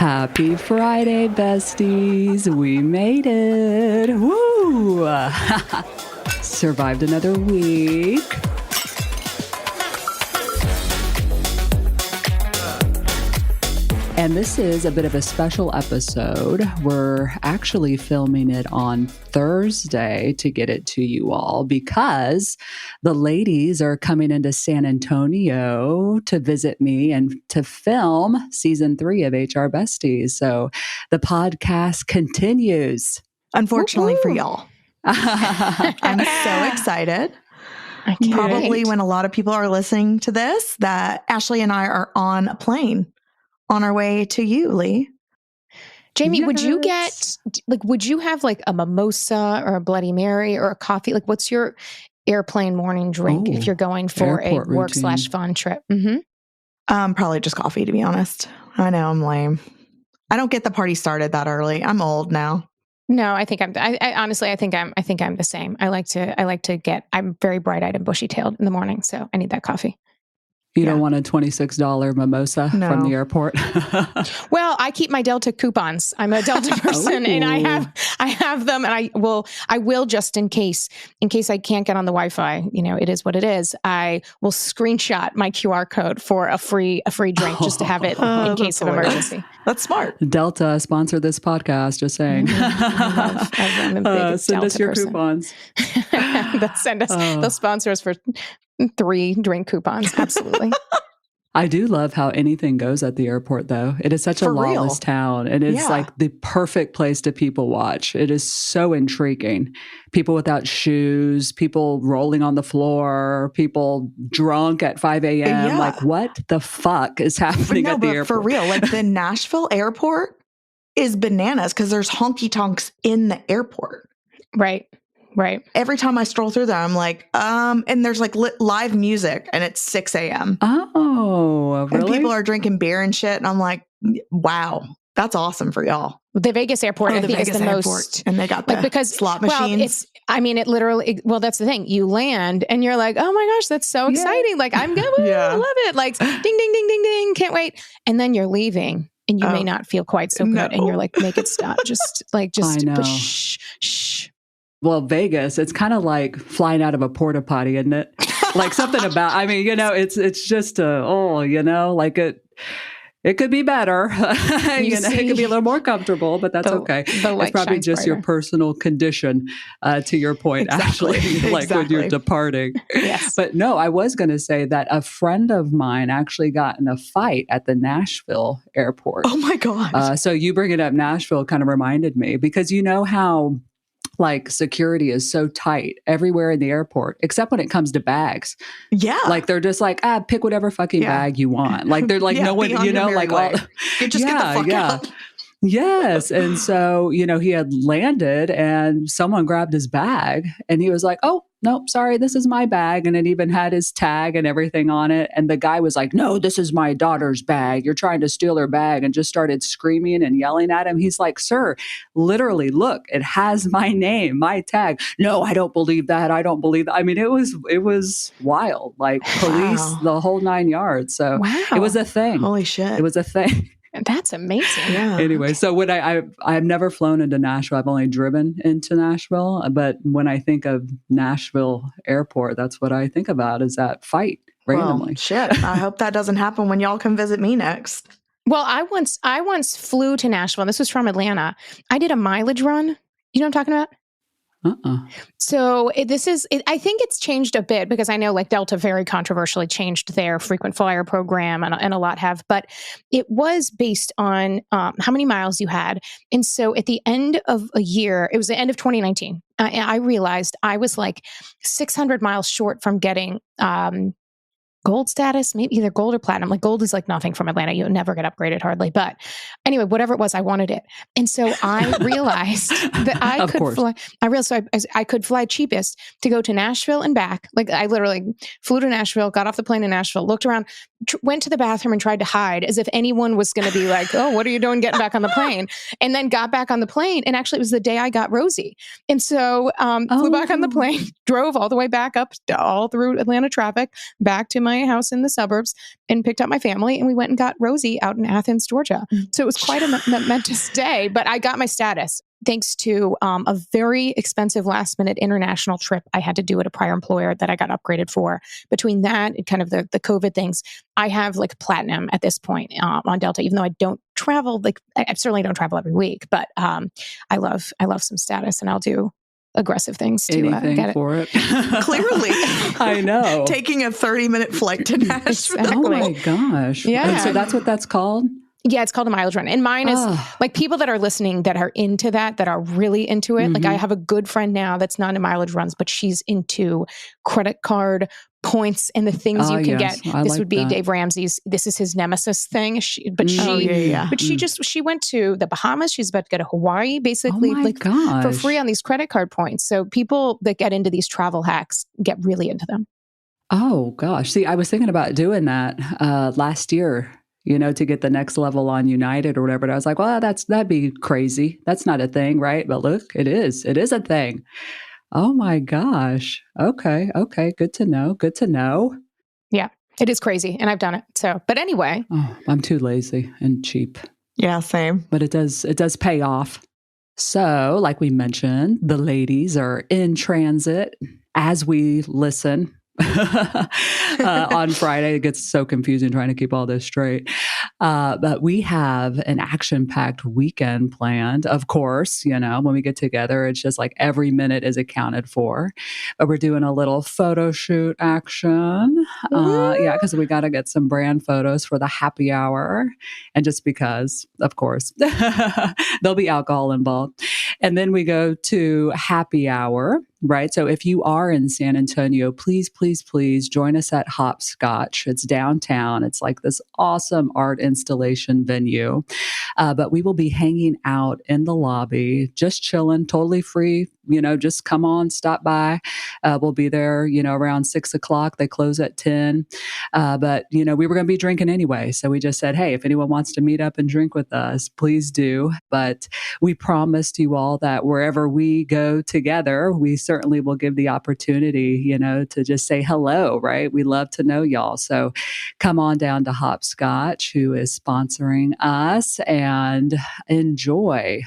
Happy Friday, besties. We made it. Woo! Survived another week. And this is a bit of a special episode. We're actually filming it on Thursday to get it to you all because the ladies are coming into San Antonio to visit me and to film season 3 of HR Besties. So the podcast continues. Unfortunately for y'all. I'm so excited. Probably when a lot of people are listening to this, that Ashley and I are on a plane on our way to you, Leigh. Jamie, Yes. would you have like a mimosa or a Bloody Mary or a coffee? Like, what's your airplane morning drink if you're going for a work/fun trip? Mm-hmm. Probably just coffee, to be honest. I know I'm lame. I don't get the party started that early. I'm old now. No, I think honestly, I think I'm the same. I'm very bright-eyed and bushy-tailed in the morning, so I need that coffee. You don't want a $26 mimosa from the airport? Well, I keep my Delta coupons. I'm a Delta person and I have them, and I will just in case I can't get on the Wi-Fi, it is what it is. I will screenshot my QR code for a free drink just to have it in case of emergency. That's smart. Delta sponsor this podcast, just saying. I'm a big send Delta us your person. coupons. They'll sponsor us for 3 drink coupons. Absolutely. I do love how anything goes at the airport, though. It is such a lawless town, and it's like the perfect place to people watch. It is so intriguing. People without shoes, people rolling on the floor, people drunk at 5 a.m. Yeah. Like, what the fuck is happening at the airport? For real, like the Nashville airport is bananas because there's honky tonks in the airport. Right. Every time I stroll through there, I'm like, and there's like live music and it's 6 a.m. Oh, really? And people are drinking beer and shit. And I'm like, wow, that's awesome for y'all. The Vegas airport, I think, is the most. And they got slot machines. It literally, that's the thing. You land and you're like, oh my gosh, that's so exciting. Like, I'm good. I love it. Like, ding, ding, ding, ding, ding. Can't wait. And then you're leaving and you may not feel quite so good. No. And you're like, make it stop. Just shh. Well, Vegas, it's kind of like flying out of a porta potty, isn't it? Like something about, it's just like it could be better. It could be a little more comfortable, but that's okay. It's probably just your personal condition, to your point, exactly. Ashley, like when you're departing. Yes. But no, I was going to say that a friend of mine actually got in a fight at the Nashville airport. Oh my God. So you bringing up Nashville kind of reminded me, because you know how like security is so tight everywhere in the airport, except when it comes to bags. Yeah. Like they're just like, pick whatever fucking bag you want. Like they're like, no one, get the fuck out. Yes. And so, he had landed and someone grabbed his bag and he was like, oh, nope, sorry, this is my bag. And it even had his tag and everything on it. And the guy was like, no, this is my daughter's bag. You're trying to steal her bag, and just started screaming and yelling at him. He's like, sir, literally, look, it has my name, my tag. No, I don't believe that. I don't believe that. I mean, it was wild, like police, the whole 9 yards. So it was a thing. Holy shit. It was a thing. That's amazing. Yeah. Anyway, so when I've never flown into Nashville. I've only driven into Nashville. But when I think of Nashville airport, that's what I think about, is that fight randomly. Well, shit. I hope that doesn't happen when y'all come visit me next. Well, I once flew to Nashville. This was from Atlanta. I did a mileage run. You know what I'm talking about? So I think it's changed a bit, because I know like Delta very controversially changed their frequent flyer program, and a lot have, but it was based on how many miles you had. And so at the end of a year, it was the end of 2019, I realized I was like 600 miles short from getting gold status, maybe either gold or platinum. Like gold is like nothing from Atlanta. You'll never get upgraded hardly. But anyway, whatever it was, I wanted it. And so I realized that I could fly. I realized I could fly cheapest to go to Nashville and back. Like I literally flew to Nashville, got off the plane in Nashville, looked around, went to the bathroom and tried to hide as if anyone was going to be like, oh, what are you doing getting back on the plane? And then got back on the plane. And actually it was the day I got Rosie. And so flew back on the plane, drove all the way back up all through Atlanta traffic, back to my my house in the suburbs and picked up my family, and we went and got Rosie out in Athens, Georgia. So it was quite a momentous day, but I got my status thanks to a very expensive last minute international trip I had to do at a prior employer that I got upgraded for. Between that and kind of the COVID things, I have like platinum at this point on Delta, even though I don't travel, like I certainly don't travel every week, but I love some status, and I'll do aggressive things to get it. For it. Clearly. I know. Taking a 30-minute flight to Nashville. Exactly. Oh my gosh. Yeah. And so that's what that's called? Yeah, it's called a mileage run. And mine is like people that are listening that are into that are really into it. Like I have a good friend now that's not into mileage runs, but she's into credit card points and the things you can get. This would be Dave Ramsey's. This is his nemesis thing. She went to the Bahamas. She's about to go to Hawaii, basically for free on these credit card points. So people that get into these travel hacks get really into them. Oh gosh. See, I was thinking about doing that last year, to get the next level on United or whatever. But I was like, well, that'd be crazy. That's not a thing, right? But look, it is. It is a thing. Oh my gosh. Okay. Good to know. Yeah, it is crazy. And I've done it. So, but anyway. Oh, I'm too lazy and cheap. Yeah, same. But it does pay off. So, like we mentioned, the ladies are in transit as we listen. On Friday. It gets so confusing trying to keep all this straight. But we have an action-packed weekend planned. Of course, when we get together, it's just like every minute is accounted for. But we're doing a little photo shoot action. Because we got to get some brand photos for the happy hour. And just because, of course, there'll be alcohol involved. And then we go to happy hour. Right. So if you are in San Antonio, please join us at Hopscotch. It's downtown. It's like this awesome art installation venue. But we will be hanging out in the lobby, just chilling, totally free. Just come on, stop by. We'll be there, around 6:00. They close at 10. But we were going to be drinking anyway. So we just said, hey, if anyone wants to meet up and drink with us, please do. But we promised you all that wherever we go together, we certainly will give the opportunity, to just say hello, right? We love to know y'all. So come on down to Hopscotch, who is sponsoring us, and enjoy.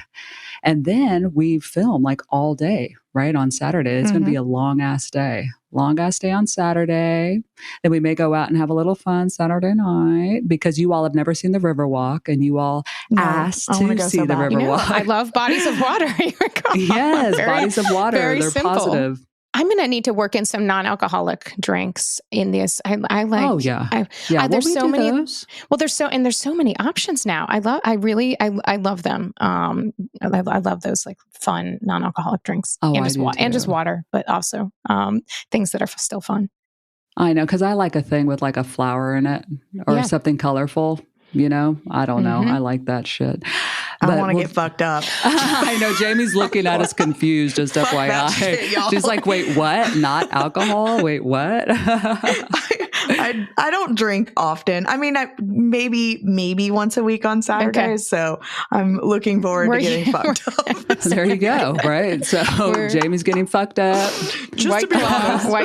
And then we film like all day, right? On Saturday. It's going to be a long ass day on Saturday. Then we may go out and have a little fun Saturday night because you all have never seen the Riverwalk and you all asked to see the Riverwalk. I love Bodies of Water. Yes, Bodies of Water. They're simple. Positive. I'm going to need to work in some non-alcoholic drinks in this. I like. Oh yeah, there's so many. Those? Well, there's so many options now. I love them. I love those like fun non-alcoholic drinks. Oh, and just water, but also things that are still fun. I know, because I like a thing with like a flower in it or something colorful. I don't know. I like that shit. I want to get fucked up. I know. Jamie's looking at us confused, just FYI. Shit, she's like, wait, what? Not alcohol? Wait, what? I don't drink often. I mean, maybe once a week on Saturdays. Okay. So I'm looking forward to getting fucked up. There you go. Right. So Jamie's getting fucked up. Just White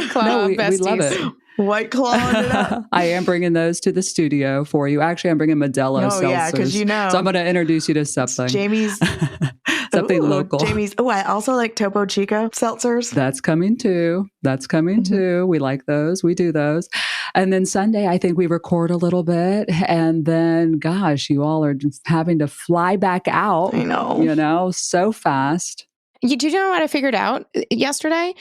Claw. No, we love it. White Claw it up. I am bringing those to the studio for you. Actually, I'm bringing Modelo seltzers. Yeah, because So I'm going to introduce you to something. Jamie's. Something local. Jamie's. Oh, I also like Topo Chico seltzers. That's coming too. We like those. We do those. And then Sunday, I think we record a little bit. And then, gosh, you all are just having to fly back out. I know. So fast. Do you know what I figured out yesterday?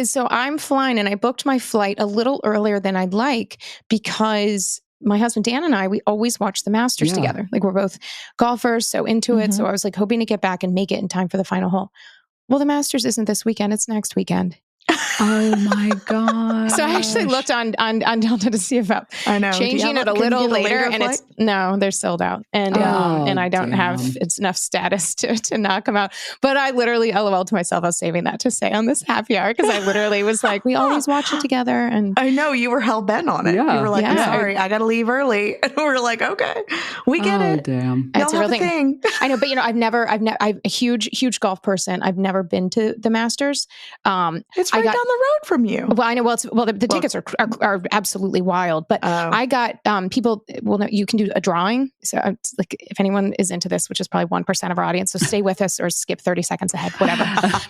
So I'm flying and I booked my flight a little earlier than I'd like because my husband Dan and I, we always watch the Masters together. Like we're both golfers, so into it. So I was like hoping to get back and make it in time for the final hole. Well, the Masters isn't this weekend. It's next weekend. Oh my God. So I actually looked on Delta to see about changing it a little later and they're sold out. And I don't have enough status to knock them out. But I literally LOL to myself. I was saving that to say on this happy hour because I literally was like, we always watch it together. And I know you were hell bent on it. Yeah. You were like, I'm sorry, I got to leave early. And we were like, okay, we get it. Damn. It's a real thing. I know, but I'm a huge golf person. I've never been to the Masters. It's right down the road from you. Well, I know. Well, the tickets are absolutely wild. But I got people. Well, no, you can do a drawing. So it's like, if anyone is into this, which is probably 1% of our audience, so stay with us or skip 30 seconds ahead, whatever.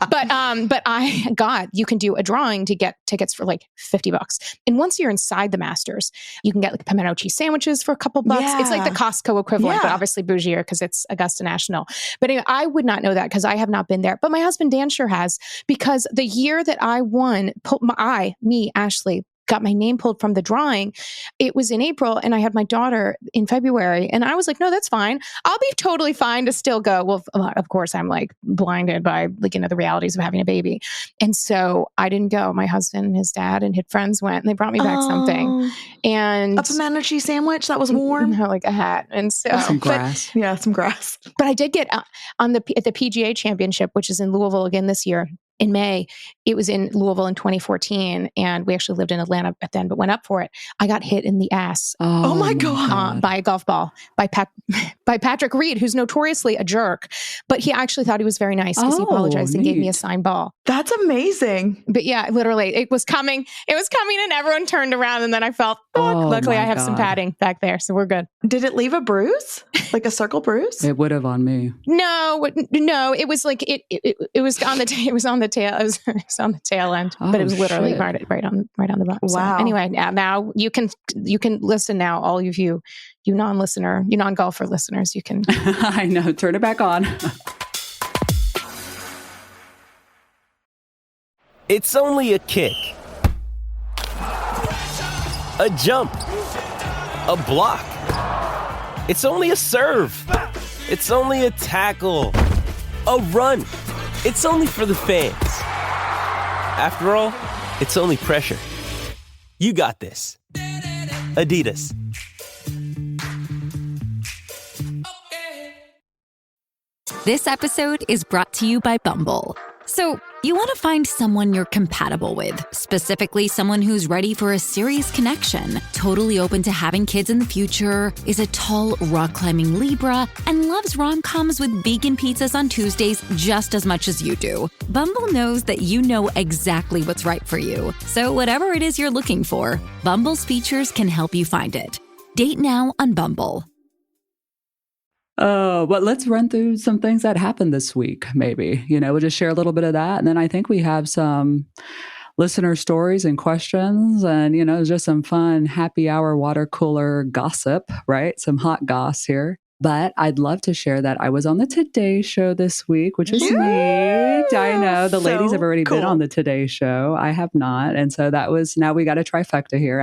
But you can do a drawing to get tickets for like $50. And once you're inside the Masters, you can get like pimento cheese sandwiches for a couple bucks. Yeah. It's like the Costco equivalent, but obviously bougier because it's Augusta National. But anyway, I would not know that because I have not been there. But my husband Dan sure has, because the year that I won, Ashley, got my name pulled from the drawing. It was in April and I had my daughter in February. And I was like, no, that's fine. I'll be totally fine to still go. Well, of course, I'm like blinded by the realities of having a baby. And so I didn't go. My husband and his dad and his friends went and they brought me back something. And a pimento cheese sandwich that was warm. Like a hat. And so some grass. Some grass. But I did get at the PGA Championship, which is in Louisville again this year. In May, it was in Louisville in 2014, and we actually lived in Atlanta then, but went up for it. I got hit in the ass. Oh my God. By a golf ball by Patrick Reed, who's notoriously a jerk, but he actually thought he was very nice because he apologized and gave me a signed ball. That's amazing. But yeah, literally, it was coming and everyone turned around, and then I felt, luckily I have some padding back there, so we're good. Did it leave a bruise? Like a circle bruise? It would have on me. No, it was like, it was on the tail. It was on the tail end, but it was literally right on the bottom. Wow. So anyway, now you can listen now. All of you non-listener, you non-golfer listeners, you can. I know. Turn it back on. It's only a kick, a jump, a block. It's only a serve. It's only a tackle, a run. It's only for the fans. After all, it's only pressure. You got this. Adidas. This episode is brought to you by Bumble. So, you want to find someone you're compatible with, specifically someone who's ready for a serious connection, totally open to having kids in the future, is a tall, rock-climbing Libra, and loves rom-coms with vegan pizzas on Tuesdays just as much as you do. Bumble knows that you know exactly what's right for you. So whatever it is you're looking for, Bumble's features can help you find it. Date now on Bumble. But let's run through some things that happened this week, maybe. We'll just share a little bit of that. And then I think we have some listener stories and questions and, just some fun happy hour water cooler gossip, right? Some hot goss here. But I'd love to share that I was on the Today Show this week, which is neat. I know the ladies have already been on the Today Show. I have not. And so now we got a trifecta here.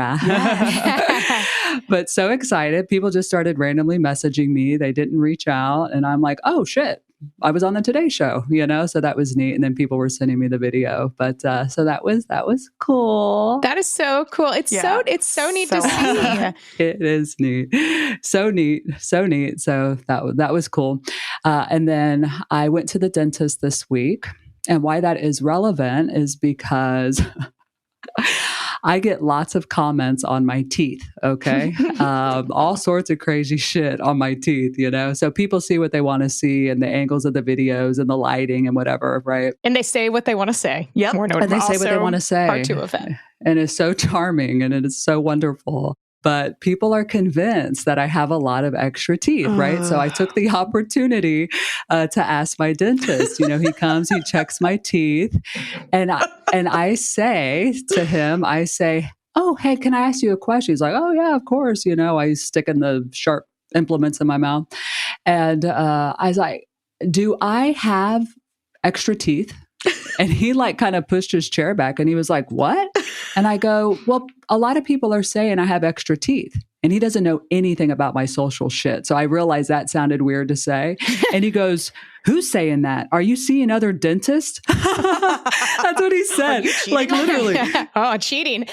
But so excited. People just started randomly messaging me. They didn't reach out. And I'm like, oh, shit. I was on the Today Show, so that was neat. And then people were sending me the video. But so that was cool. That is so cool. It's so neat to see. It is neat. So neat. So neat. So that was cool. And then I went to the dentist this week. And why that is relevant is because I get lots of comments on my teeth, okay? All sorts of crazy shit on my teeth, So people see what they want to see and the angles of the videos and the lighting and whatever, right? And they say what they want to say. Yep. And they say what they want to say. Part 2 of it. And it's so charming and it is so wonderful. But people are convinced that I have a lot of extra teeth, right? So I took the opportunity to ask my dentist. He comes, he checks my teeth, and I say to him, oh, hey, can I ask you a question? He's like, oh, yeah, of course. I stick in the sharp implements in my mouth. And I was like, do I have extra teeth? And he kind of pushed his chair back and he was like, what? And I go, well, a lot of people are saying I have extra teeth. And he doesn't know anything about my social shit. So I realized that sounded weird to say. And he goes, who's saying that? Are you seeing other dentists? That's what he said. Literally. Oh, cheating.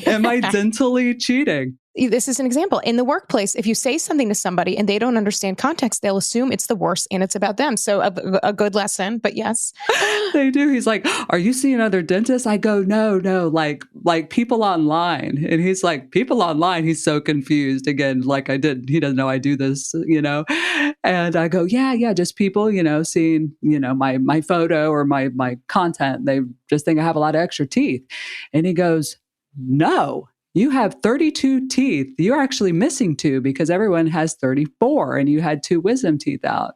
Am I dentally cheating? this is an example. In the workplace, if you say something to somebody and they don't understand context, they'll assume it's the worst and it's about them. So a good lesson, but yes. They do. He's like, are you seeing other dentists? I go, no, like people online. And he's like, people online? He's so confused again. Like he doesn't know I do this, and I go, yeah, just people, seeing, my photo or my content. They just think I have a lot of extra teeth. And he goes, no, you have 32 teeth. You're actually missing 2 because everyone has 34 and you had 2 wisdom teeth out.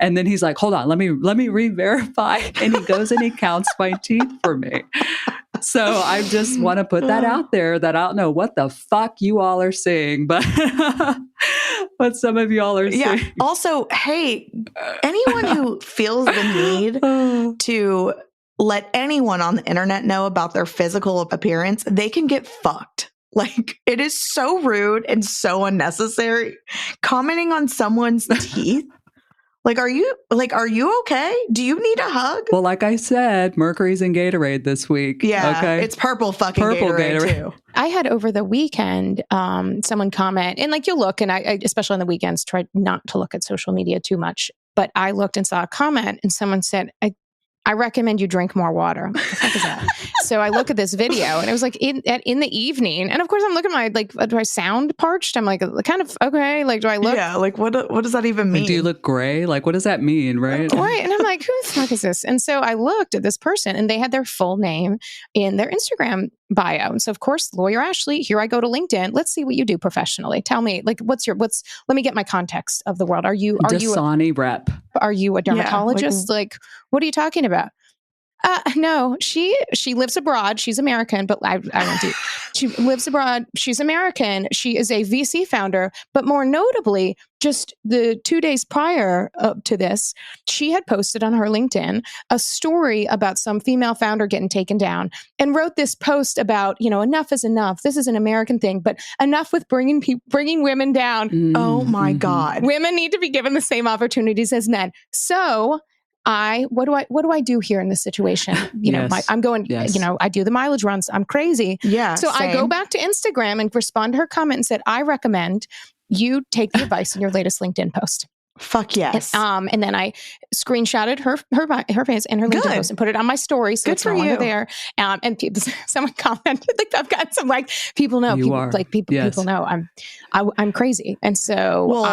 And then he's like, hold on, let me re-verify. And he goes and he counts my teeth for me. So I just want to put that out there that I don't know what the fuck you all are seeing, but what some of y'all are seeing. Yeah. Also, hey, anyone who feels the need to let anyone on the internet know about their physical appearance, they can get fucked. Like, it is so rude and so unnecessary. Commenting on someone's teeth. Like, are you okay? Do you need a hug? Well, like I said, Mercury's in Gatorade this week. Yeah, okay? It's purple Gatorade too. I had over the weekend someone comment, and like you'll look, and I especially on the weekends try not to look at social media too much, but I looked and saw a comment, and someone said, I recommend you drink more water. What the fuck is that? So I look at this video and it was like in the evening. And of course I'm looking at my, do I sound parched? I'm like, kind of, okay. Like, do I look? Yeah. Like, what does that even mean? Like, do you look gray? Like, what does that mean? Right. Right. And I'm like, who the fuck is this? And so I looked at this person and they had their full name in their Instagram bio. And so of course, Lawyer Ashley, here I go to LinkedIn. Let's see what you do professionally. Tell me, like, let me get my context of the world. Are you Dasani rep? Are you a dermatologist? Like, what are you talking about? No, she lives abroad. She's American, but I won't do. She lives abroad. She's American. She is a VC founder, but more notably, just the 2 days prior to this, she had posted on her LinkedIn a story about some female founder getting taken down and wrote this post about, enough is enough. This is an American thing, but enough with bringing women down. Mm-hmm. Oh my God. Women need to be given the same opportunities as men. So what do I do here in this situation? I'm going, I do the mileage runs. I'm crazy. Yeah. So same. I go back to Instagram and respond to her comment and said, I recommend you take the advice in your latest LinkedIn post. Fuck yes. And then I screenshotted her face and her LinkedIn post and put it on my story. So it's no longer there. And someone commented, like, I've got some, like, people know, people know I'm crazy. And so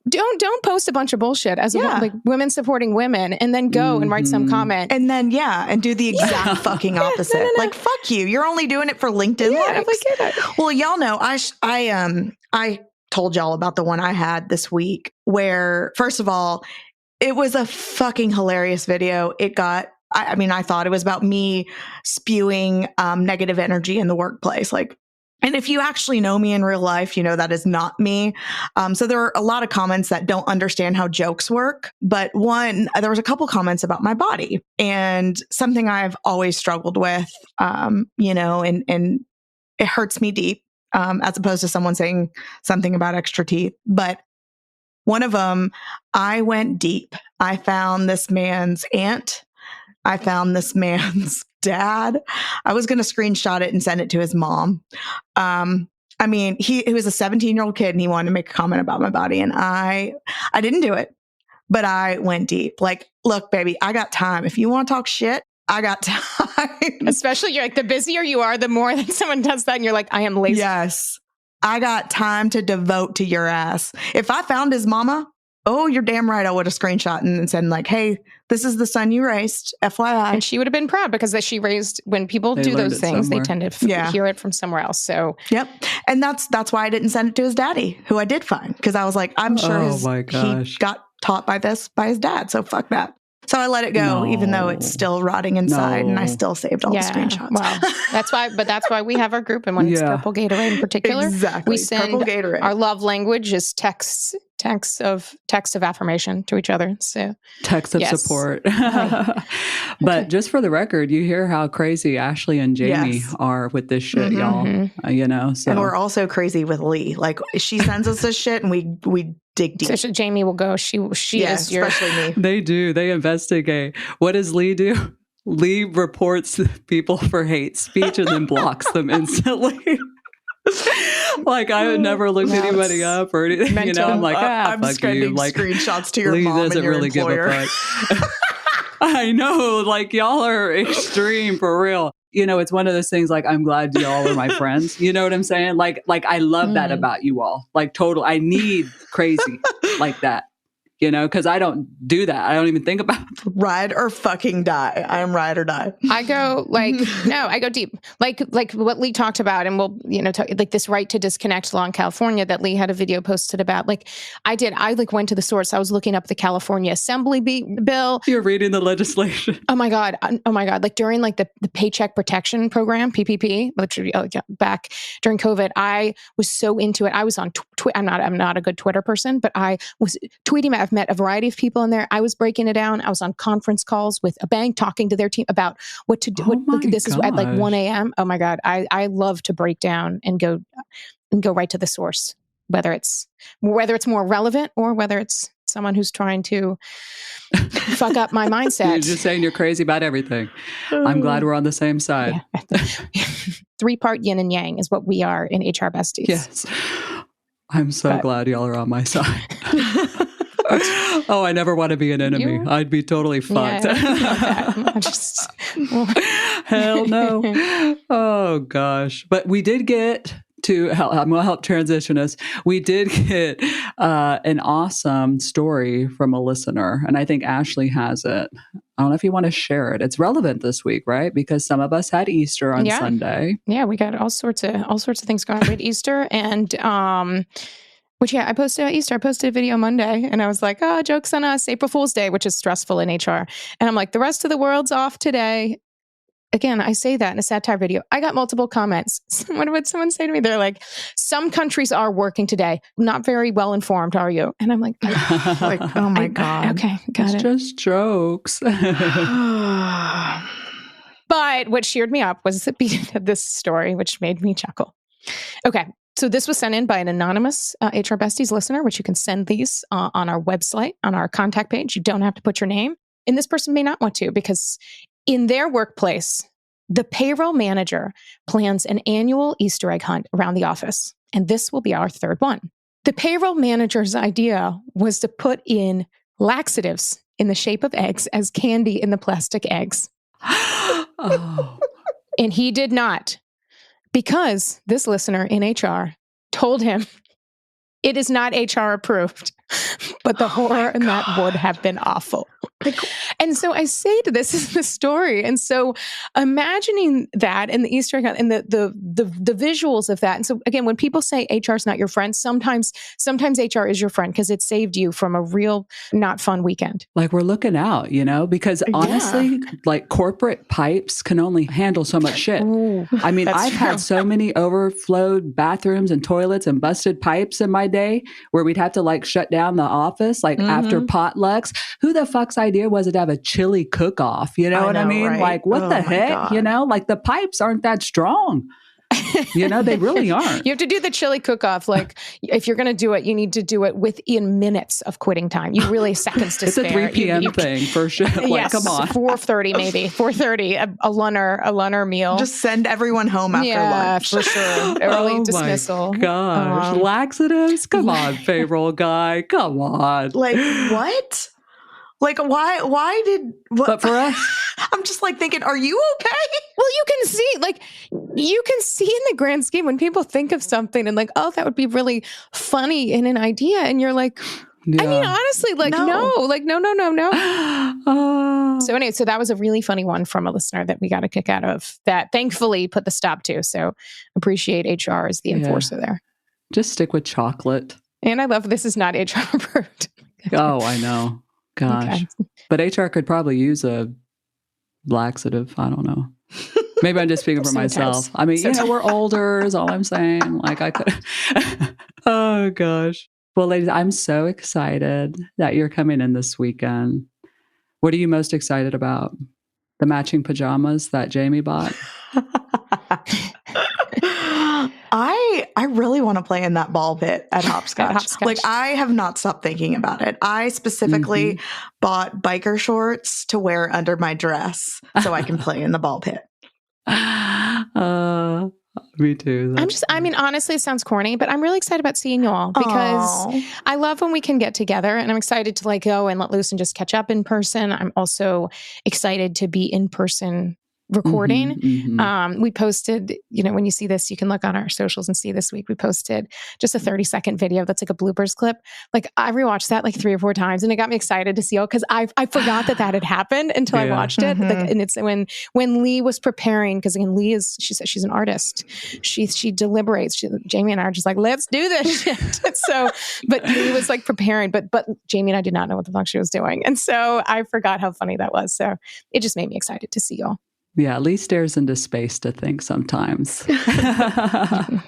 don't post a bunch of bullshit as like women supporting women and then go and write some comment. And then, and do the exact fucking opposite. No. Like, fuck you. You're only doing it for LinkedIn likes. Well, y'all know, I told y'all about the one I had this week where, first of all, it was a fucking hilarious video. I thought it was about me spewing negative energy in the workplace. Like, and if you actually know me in real life, you know that is not me. So there are a lot of comments that don't understand how jokes work. But there was a couple comments about my body and something I've always struggled with, and it hurts me deep. As opposed to someone saying something about extra teeth. But one of them, I went deep. I found this man's aunt. I found this man's dad. I was going to screenshot it and send it to his mom. He was a 17-year-old kid and he wanted to make a comment about my body. And I didn't do it, but I went deep. Like, look, baby, I got time. If you want to talk shit, I got time. Especially, you're like, the busier you are, the more that someone does that. And you're like, I am lazy. Yes. I got time to devote to your ass. If I found his mama, you're damn right. I would have screenshot and said like, hey, this is the son you raised, FYI. And she would have been proud because she raised, when people do those things, somewhere. They tend to hear it from somewhere else. So, yep. And that's why I didn't send it to his daddy, who I did find. Because I was like, I'm sure he got taught by his dad. So fuck that. So I let it go, even though it's still rotting inside, and I still saved all the screenshots. Well, that's why we have our group, and when it's Purple Gatorade in particular, exactly. We send our love language is texts of affirmation to each other. So text of support. But just for the record, you hear how crazy Ashley and Jamie are with this shit, y'all. So. And we're also crazy with Leigh. Like, she sends us this shit, and we dig deep. So Jamie will go. She is your, especially me. They do. They investigate. What does Leigh do? Leigh reports people for hate speech and then blocks them instantly. Like I would never look anybody up or anything. You know, I'm like, I'm fuck sending you. Like screenshots to your Leigh mom doesn't and your really employer. give a fuck. I know, like y'all are extreme for real. You know, it's one of those things like, I'm glad y'all are my friends. You know what I'm saying? Like I love that about you all. Like total, I need crazy like that. You know, because I don't do that. I don't even think about it. Ride or fucking die. I am ride or die. I go I go deep. Like what Leigh talked about, and we'll, like this right to disconnect law in California that Leigh had a video posted about. Like I went to the source. I was looking up the California Assembly bill. You're reading the legislation. Oh my God. Like during like the Paycheck Protection Program, PPP, literally back during COVID, I was so into it. I was on Twitter. I'm not a good Twitter person, but I was tweeting. I've met a variety of people in there. I was breaking it down. I was on conference calls with a bank talking to their team about what to do. This is at like 1 a.m. Oh my God. I love to break down and go right to the source, whether it's more relevant or whether it's someone who's trying to fuck up my mindset. You're just saying you're crazy about everything. I'm glad we're on the same side. Yeah. 3-part yin and yang is what we are in HR Besties. Yes. I'm so glad y'all are on my side. Oh, I never want to be an enemy. I'd be totally fucked. Hell no. Oh, gosh. But we did get to help. I'm going to help transition us. We did get an awesome story from a listener, and I think Ashley has it. I don't know if you want to share it. It's relevant this week, right? Because some of us had Easter on Sunday. Yeah, we got all sorts of things going on with Easter, and I posted Easter. I posted a video Monday, and I was like, "Oh, joke's on us! April Fool's Day," which is stressful in HR. And I'm like, "The rest of the world's off today." Again, I say that in a satire video. I got multiple comments. What would someone say to me? They're like, "Some countries are working today. Not very well informed, are you?" And I'm like, "Oh my God. Okay, got it. It's just jokes." But what cheered me up was the beat of this story, which made me chuckle. Okay. So this was sent in by an anonymous HR Besties listener, which you can send these on our website, on our contact page. You don't have to put your name. And this person may not want to, because in their workplace, the payroll manager plans an annual Easter egg hunt around the office. And this will be our third one. The payroll manager's idea was to put in laxatives in the shape of eggs as candy in the plastic eggs. Oh. And he did not. Because this listener in HR told him it is not HR approved, but the horror in that would have been awful. And so I say to this is the story. And so imagining that and the Easter egg and the visuals of that. And so again, when people say HR is not your friend, sometimes HR is your friend because it saved you from a real not fun weekend. Like we're looking out, because honestly, like corporate pipes can only handle so much shit. Ooh, I mean, I've had so many overflowed bathrooms and toilets and busted pipes in my day where we'd have to like shut down the office like after potlucks. Who the fuck's idea was it to have a chili cook-off? You know what I mean? Right? Like what the heck? God. Like the pipes aren't that strong. They really aren't. You have to do the chili cook-off. Like if you're going to do it, you need to do it within minutes of quitting time. You really seconds to spare. It's a 3 p.m. thing for sure. Like, yes, come on. 4:30 maybe. 4:30, a lunner meal. Just send everyone home after lunch. For sure. Early dismissal. My gosh. Laxatives? Come on, payroll guy. Come on. Like what? Like why did what? But for us, I'm just like thinking, are you okay? Well, you can see in the grand scheme when people think of something and like, oh, that would be really funny in an idea. And you're like, I mean, honestly, like, no. So anyway, so that was a really funny one from a listener that we got a kick out of that thankfully put the stop to. So appreciate HR as the enforcer there. Just stick with chocolate. And I love this is not HR approved. Oh, I know. Gosh. Okay. But HR could probably use a laxative. I don't know. Maybe I'm just speaking for myself. I mean, we're older is all I'm saying. Like I could. Oh, gosh. Well, ladies, I'm so excited that you're coming in this weekend. What are you most excited about? The matching pajamas that Jamie bought? I really want to play in that ball pit at Hopscotch. Like I have not stopped thinking about it. I specifically bought biker shorts to wear under my dress so I can play in the ball pit. Me too. Honestly, it sounds corny, but I'm really excited about seeing you all because I love when we can get together, and I'm excited to go and let loose and just catch up in person. I'm also excited to be in person recording. We posted, when you see this, you can look on our socials and see this week, we posted just a 30-second video that's like a bloopers clip. I rewatched that 3 or 4 times and it got me excited to see because I forgot that had happened until I watched it. And it's when Leigh was preparing, because again, Leigh she said she's an artist. She deliberates. Jamie and I are just let's do this shit. But Leigh was preparing, but Jamie and I did not know what the fuck she was doing. And so I forgot how funny that was. So it just made me excited to see y'all. Yeah, Leigh stares into space to think sometimes. I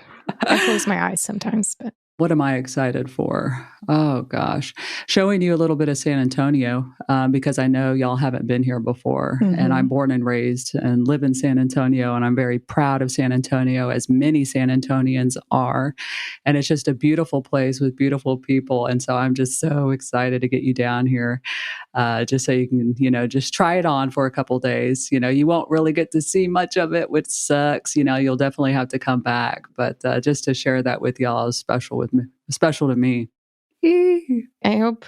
close my eyes sometimes, but. What am I excited for? Oh, gosh. Showing you a little bit of San Antonio because I know y'all haven't been here before. And I'm born and raised and live in San Antonio. And I'm very proud of San Antonio, as many San Antonians are. And it's just a beautiful place with beautiful people. And so I'm just so excited to get you down here just so you can, just try it on for a couple days. You won't really get to see much of it, which sucks. You'll definitely have to come back. But just to share that with y'all is special to me. I hope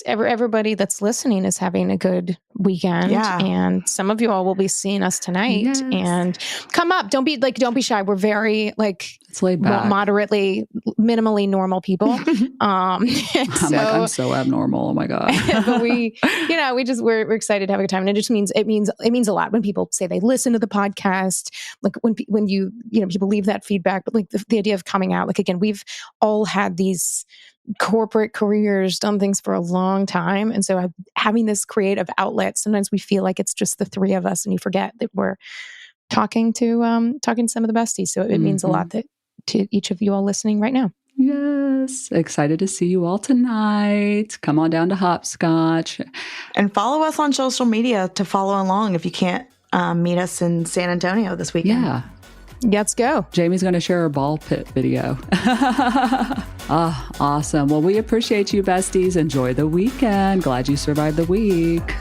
everybody that's listening is having a good weekend. Yeah. And some of you all will be seeing us tonight. Yes. And come up. Don't be shy. We're very it's laid back, moderately, minimally normal people. I'm so abnormal. Oh my God. But we're excited to have a good time. And it means a lot when people say they listen to the podcast, when you people leave that feedback, but the idea of coming out, again, we've all had these corporate careers, done things for a long time. And so having this creative outlet, sometimes we feel like it's just the 3 of us and you forget that we're talking to some of the besties. So it means a lot to each of you all listening right now. Yes. Excited to see you all tonight. Come on down to Hopscotch. And follow us on social media to follow along if you can't meet us in San Antonio this weekend. Yeah. Let's go. Jamie's going to share a ball pit video. Awesome. Well, we appreciate you, besties. Enjoy the weekend. Glad you survived the week.